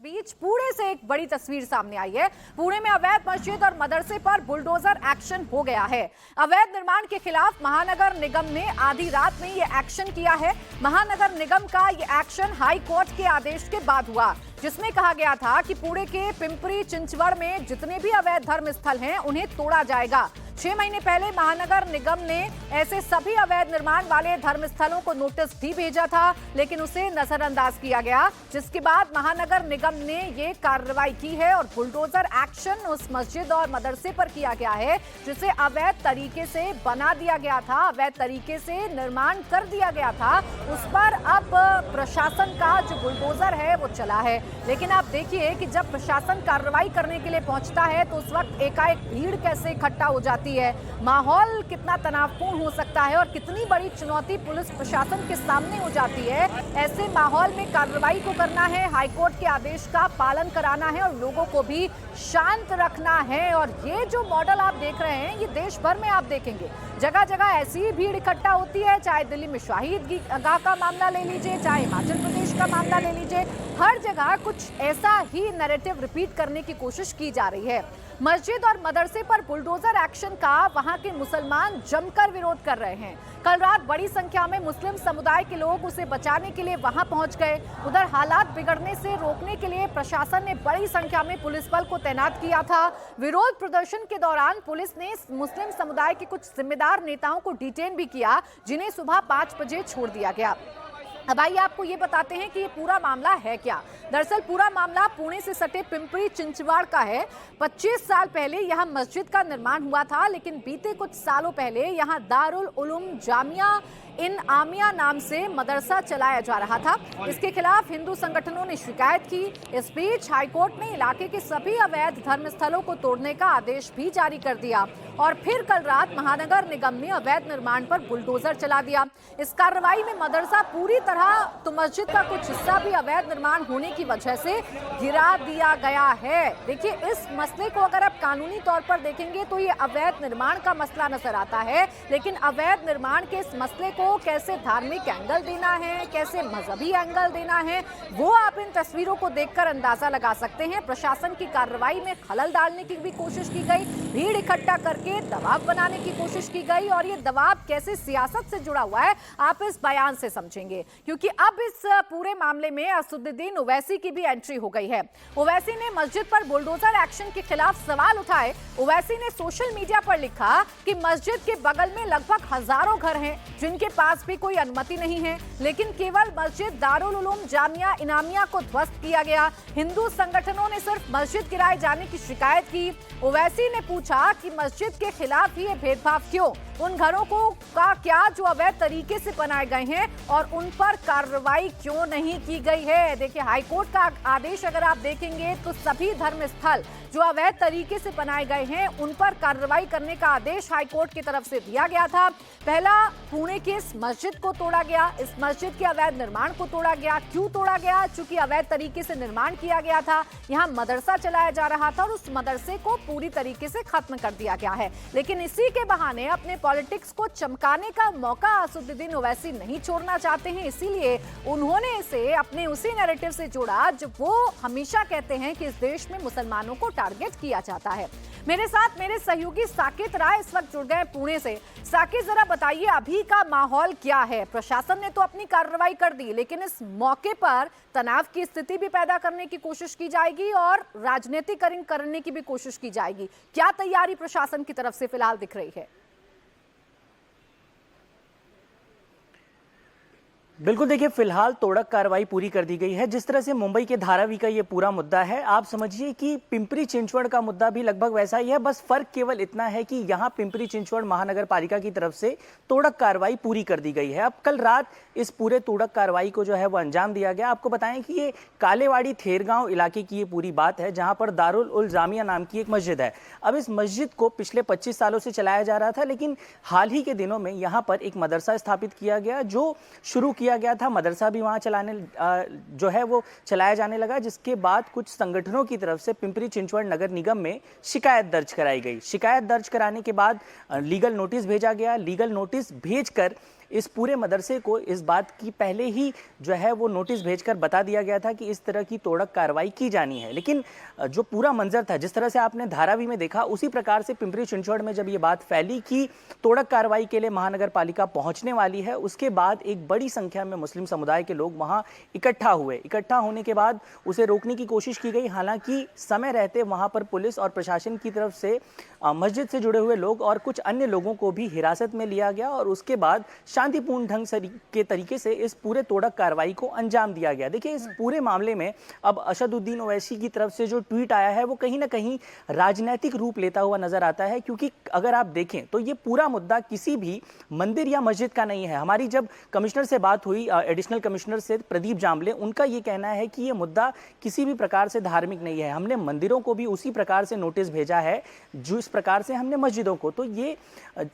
बीच पुणे से एक बड़ी तस्वीर सामने आई है। पुणे में अवैध मस्जिद और मदरसे पर बुलडोजर एक्शन हो गया है। अवैध निर्माण के खिलाफ महानगर निगम ने आधी रात में ये एक्शन किया है। महानगर निगम का ये एक्शन हाई कोर्ट के आदेश के बाद हुआ, जिसमें कहा गया था कि पुणे के पिंपरी चिंचवड़ में जितने भी अवैध धर्म स्थल हैं उन्हें तोड़ा जाएगा। 6 महीने पहले महानगर निगम ने ऐसे सभी अवैध निर्माण वाले धर्म स्थलों को नोटिस भी भेजा था, लेकिन उसे नजरअंदाज किया गया, जिसके बाद महानगर निगम ने ये कार्रवाई की है और बुलडोजर एक्शन उस मस्जिद और मदरसे पर किया गया है जिसे अवैध तरीके से बना दिया गया था, अवैध तरीके से निर्माण कर दिया गया था। उस पर अब प्रशासन का जो बुलडोजर है वो चला है। लेकिन आप देखिए कि जब प्रशासन कार्रवाई करने के लिए पहुंचता है तो उस वक्त एकाएक भीड़ कैसे इकट्ठा हो जाती है, माहौल कितना तनावपूर्ण हो सकता है और कितनी बड़ी चुनौती पुलिस प्रशासन के सामने हो जाती है। ऐसे माहौल में कार्रवाई को करना है, हाईकोर्ट के आदेश का पालन कराना है और लोगों को भी शांत रखना है। और ये जो मॉडल आप देख रहे हैं ये देश भर में आप देखेंगे, जगह जगह ऐसी भीड़ इकट्ठा होती है। चाहे दिल्ली में शाहीद गाह का मामला ले लीजिए, चाहे हिमाचल प्रदेश का मामला ले लीजिए, हर जगह कुछ ऐसा ही नैरेटिव रिपीट करने की कोशिश की जा रही है। मस्जिद और मदरसे पर बुलडोजर एक्शन का वहां के मुसलमान जमकर विरोध कर रहे हैं। कल रात बड़ी संख्या में मुस्लिम समुदाय के लोग उसे बचाने के लिए वहां पहुंच गए। उधर हालात बिगड़ने से रोकने के लिए प्रशासन ने बड़ी संख्या में पुलिस बल को तैनात किया था। विरोध प्रदर्शन के दौरान पुलिस ने मुस्लिम समुदाय के कुछ जिम्मेदार नेताओं को डिटेन भी किया, जिन्हें सुबह 5 बजे छोड़ दिया गया। अब आइए आपको ये बताते हैं कि ये पूरा मामला है क्या। दरअसल पूरा मामला पुणे से सटे पिंपरी चिंचवड़ का है। 25 साल पहले यहाँ मस्जिद का निर्माण हुआ था, लेकिन बीते कुछ सालों पहले यहाँ दारुल उलूम जामिया इन आमिया नाम से मदरसा चलाया जा रहा था। इसके खिलाफ हिंदू संगठनों ने शिकायत की। इस बीच हाईकोर्ट ने इलाके के सभी अवैध धर्मस्थलों को तोड़ने का आदेश भी जारी कर दिया और फिर कल रात महानगर निगम ने अवैध निर्माण पर बुलडोजर चला दिया। इस कार्रवाई में मदरसा पूरी तरह तो मस्जिद का कुछ हिस्सा भी अवैध निर्माण होने की वजह से गिरा दिया गया है। देखिए, इस मसले को अगर आप कानूनी तौर पर देखेंगे तो ये अवैध निर्माण का मसला नजर आता है, लेकिन अवैध निर्माण के इस मसले को कैसे धार्मिक एंगल देना है, कैसे मजहबी एंगल देना है, वो आप इन तस्वीरों को देखकर अंदाजा लगा सकते हैं। प्रशासन की कार्रवाई में खलल डालने की भी कोशिश की गई, भीड़ इकट्ठा करके दबाव बनाने की कोशिश की गई और ये दबाव कैसे सियासत से जुड़ा हुआ है आप इस बयान से समझेंगे, क्योंकि अब इस पूरे मामले में असदुद्दीन ओवैसी की भी एंट्री हो गई है। ओवैसी ने मस्जिद पर बुलडोजर एक्शन के खिलाफ सवाल उठाए। ओवैसी ने सोशल मीडिया पर लिखा कि मस्जिद के बगल में लगभग हजारों घर हैं जिनके पास भी कोई अनुमति नहीं है, लेकिन केवल मस्जिद दारुल उलूम जामिया इनामिया को ध्वस्त किया गया। हिंदू संगठनों ने सिर्फ मस्जिद गिराए जाने की शिकायत की। ओवैसी ने पूछा कि मस्जिद के खिलाफ ही ये भेदभाव क्यों, उन घरों को का क्या जो अवैध तरीके से बनाए गए हैं और उन पर कार्रवाई क्यों नहीं की गई है। देखिए, हाईकोर्ट का आदेश अगर आप देखेंगे तो सभी धर्म स्थल जो अवैध तरीके से बनाए गए हैं उन पर कार्रवाई करने का आदेश हाईकोर्ट की तरफ से दिया गया था। पहला पुणे के इस मस्जिद को तोड़ा गया, इस मस्जिद के अवैध निर्माण को तोड़ा गया। क्यों तोड़ा गया? चूंकि अवैध तरीके से निर्माण किया गया था, यहाँ मदरसा चलाया जा रहा था और उस मदरसे को पूरी तरीके से खत्म कर दिया गया है। लेकिन इसी के बहाने अपने पॉलिटिक्स को चमकाने का मौका असदुद्दीन ओवैसी नहीं छोड़ना चाहते हैं, इसीलिए उन्होंने इसे अपने उसी नैरेटिव से जोड़ा जो वो हमेशा कहते हैं कि इस देश में मुसलमानों को टारगेट किया जाता है। मेरे साथ मेरे सहयोगी साकेत राय इस वक्त जुड़ गए पुणे से। साकेत, जरा बताइए अभी का माहौल क्या है? प्रशासन ने तो अपनी कार्रवाई कर दी, लेकिन इस मौके पर तनाव की स्थिति भी पैदा करने की कोशिश की जाएगी और राजनीतिकरण करने की भी कोशिश की जाएगी। क्या तैयारी प्रशासन की तरफ से फिलहाल दिख रही है? बिल्कुल, देखिए, फिलहाल तोड़क कार्रवाई पूरी कर दी गई है। जिस तरह से मुंबई के धारावी का ये पूरा मुद्दा है, आप समझिए कि पिंपरी चिंचवड़ का मुद्दा भी लगभग वैसा ही है। बस फर्क केवल इतना है कि यहाँ पिंपरी चिंचवड़ महानगर पालिका की तरफ से तोड़क कार्रवाई पूरी कर दी गई है। अब कल रात इस पूरे तोड़क कार्रवाई को जो है वो अंजाम दिया गया। आपको बताएं कि ये कालेवाड़ी थेरगांव इलाके की ये पूरी बात है, जहाँ पर दारुल उल जामिया नाम की एक मस्जिद है। अब इस मस्जिद को पिछले 25 सालों से चलाया जा रहा था, लेकिन हाल ही के दिनों में यहाँ पर एक मदरसा स्थापित किया गया जो शुरू किया गया था। मदरसा भी वहां जो है वो चलाया जाने लगा, जिसके बाद कुछ संगठनों की तरफ से पिंपरी चिंचवड़ नगर निगम में शिकायत दर्ज कराई गई। शिकायत दर्ज कराने के बाद लीगल नोटिस भेजा गया। लीगल नोटिस भेजकर इस पूरे मदरसे को इस बात की पहले ही जो है वो नोटिस भेजकर बता दिया गया था कि इस तरह की तोड़क कार्रवाई की जानी है। लेकिन जो पूरा मंजर था, जिस तरह से आपने धारावी में देखा, उसी प्रकार से पिंपरी चिंचवड़ में जब ये बात फैली कि तोड़क कार्रवाई के लिए महानगर पालिका पहुंचने वाली है, उसके बाद एक बड़ी संख्या में मुस्लिम समुदाय के लोग वहां इकट्ठा हुए। इकट्ठा होने के बाद उसे रोकने की कोशिश की गई। हालांकि समय रहते वहां पर पुलिस और प्रशासन की तरफ से मस्जिद से जुड़े हुए लोग और कुछ अन्य लोगों को भी हिरासत में लिया गया और उसके बाद शांतिपूर्ण ढंग के तरीके से इस पूरे तोड़क कार्रवाई को अंजाम दिया गया। देखिए, इस पूरे मामले में अब असदुद्दीन ओवैसी की तरफ से जो ट्वीट आया है वो कहीं ना कहीं राजनीतिक रूप लेता हुआ नजर आता है, क्योंकि अगर आप देखें तो ये पूरा मुद्दा किसी भी मंदिर या मस्जिद का नहीं है। हमारी जब कमिश्नर से बात हुई, एडिशनल कमिश्नर से प्रदीप जामले, उनका ये कहना है कि ये मुद्दा किसी भी प्रकार से धार्मिक नहीं है। हमने मंदिरों को भी उसी प्रकार से नोटिस भेजा है जो इस प्रकार से हमने मस्जिदों को। तो ये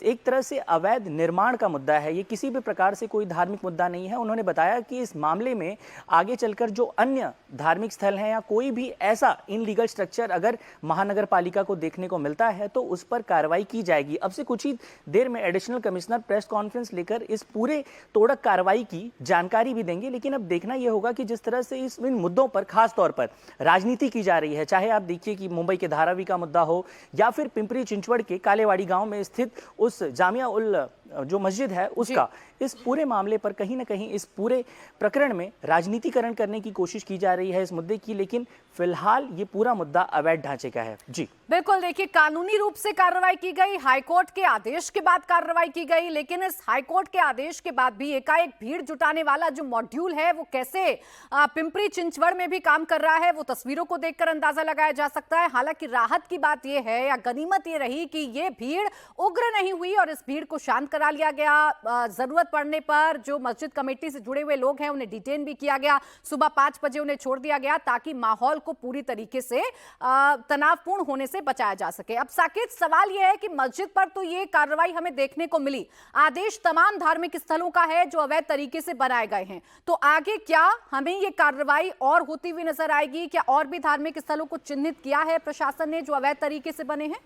एक तरह से अवैध निर्माण का मुद्दा है, ये किसी भी प्रकार से कोई धार्मिक मुद्दा नहीं है। उन्होंने बताया कि इस मामले में आगे चलकर जो अन्य धार्मिक स्थल हैं या कोई भी ऐसा इनलीगल स्ट्रक्चर अगर महानगर पालिका को देखने को मिलता है तो उस पर कार्रवाई की जाएगी। अब से कुछ ही देर में एडिशनल कमिश्नर प्रेस कॉन्फ्रेंस लेकर इस पूरे तोड़क कार्रवाई की जानकारी भी देंगे। लेकिन अब देखना यह होगा कि जिस तरह से इन मुद्दों पर खास तौर पर राजनीति की जा रही है, चाहे आप देखिए कि मुंबई के धारावी का मुद्दा हो या फिर पिंपरी चिंचवड़ के कालेवाड़ी गांव में स्थित उस जामिया उल जो मस्जिद है उसका, इस पूरे मामले पर कहीं ना कहीं इस पूरे प्रकरण में राजनीतिकरण करने की कोशिश की जा रही है इस मुद्दे की। लेकिन फिलहाल ये पूरा मुद्दा अवैध ढांचे का है। जी बिल्कुल, देखिए, कानूनी रूप से कार्रवाई की गई, हाईकोर्ट के आदेश के बाद कार्रवाई की गई, लेकिन इस हाईकोर्ट के आदेश के बाद भी एकाएक भीड़ जुटाने वाला जो मॉड्यूल है वो कैसे पिंपरी चिंचवड़ में भी काम कर रहा है, वो तस्वीरों को देखकर अंदाजा लगाया जा सकता है। हालांकि राहत की बात यह है या गनीमत ये रही कि ये भीड़ उग्र नहीं हुई और इस भीड़ को शांत करा लिया गया। जरूरत पड़ने पर जो मस्जिद कमेटी से जुड़े हुए लोग हैं उन्हें डिटेन भी किया गया। सुबह 5 बजे उन्हें छोड़ दिया गया ताकि माहौल को पूरी तरीके से तनावपूर्ण होने से बचाया जा सके। अब साकेत, सवाल यह है कि मस्जिद पर तो ये कार्रवाई हमें देखने को मिली, आदेश तमाम धार्मिक स्थलों का है जो अवैध तरीके से बनाए गए हैं, तो आगे क्या हमें ये कार्रवाई और होती हुई नजर आएगी? क्या और भी धार्मिक स्थलों को चिन्हित किया है प्रशासन ने जो अवैध तरीके से बने हैं?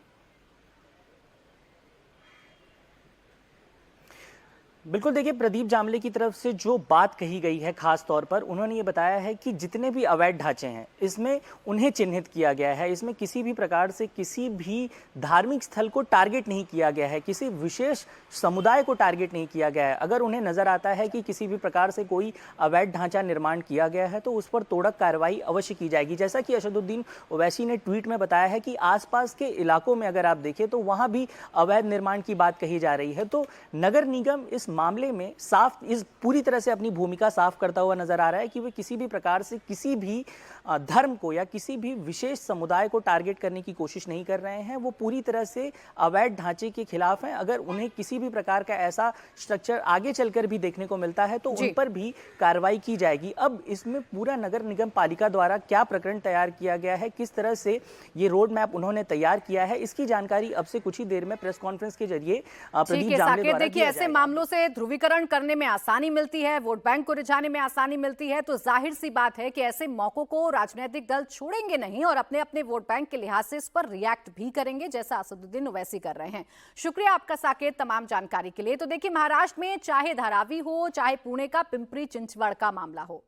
बिल्कुल, देखिए, प्रदीप जामले की तरफ से जो बात कही गई है खास तौर पर उन्होंने ये बताया है कि जितने भी अवैध ढांचे हैं इसमें उन्हें चिन्हित किया गया है। इसमें किसी भी प्रकार से किसी भी धार्मिक स्थल को टारगेट नहीं किया गया है, किसी विशेष समुदाय को टारगेट नहीं किया गया है। अगर उन्हें नजर आता है कि किसी भी प्रकार से कोई अवैध ढांचा निर्माण किया गया है तो उस पर तोड़क कार्रवाई अवश्य की जाएगी। जैसा कि असदुद्दीन ओवैसी ने ट्वीट में बताया है कि आसपास के इलाकों में अगर आप देखें तो वहां भी अवैध निर्माण की बात कही जा रही है। तो नगर निगम इस मामले में साफ इस पूरी तरह से अपनी भूमिका साफ करता हुआ नजर आ रहा है कि वे किसी भी प्रकार से किसी भी धर्म को या किसी भी विशेष समुदाय को टारगेट करने की कोशिश नहीं कर रहे हैं। वो पूरी तरह से अवैध ढांचे के खिलाफ हैं। अगर उन्हें किसी भी प्रकार का ऐसा स्ट्रक्चर आगे चलकर भी देखने को मिलता है तो उन पर भी कार्रवाई की जाएगी। अब इसमें पूरा नगर निगम पालिका द्वारा क्या प्रकरण तैयार किया गया है, किस तरह से ये रोड मैप उन्होंने तैयार किया है, इसकी जानकारी अब से कुछ ही देर में प्रेस कॉन्फ्रेंस के जरिए प्रदीप जामले द्वारा देखिए, ऐसे मामलों से ध्रुवीकरण करने में आसानी मिलती है, वोट बैंक को रिझाने में आसानी मिलती है, तो जाहिर सी बात है कि ऐसे मौकों को राजनीतिक दल छोड़ेंगे नहीं और अपने अपने वोट बैंक के लिहाज से इस पर रिएक्ट भी करेंगे, जैसा असदुद्दीन ओवैसी कर रहे हैं। शुक्रिया आपका साकेत तमाम जानकारी के लिए। तो देखिए, महाराष्ट्र में चाहे धारावी हो चाहे पुणे का पिंपरी चिंचवड़ का मामला हो,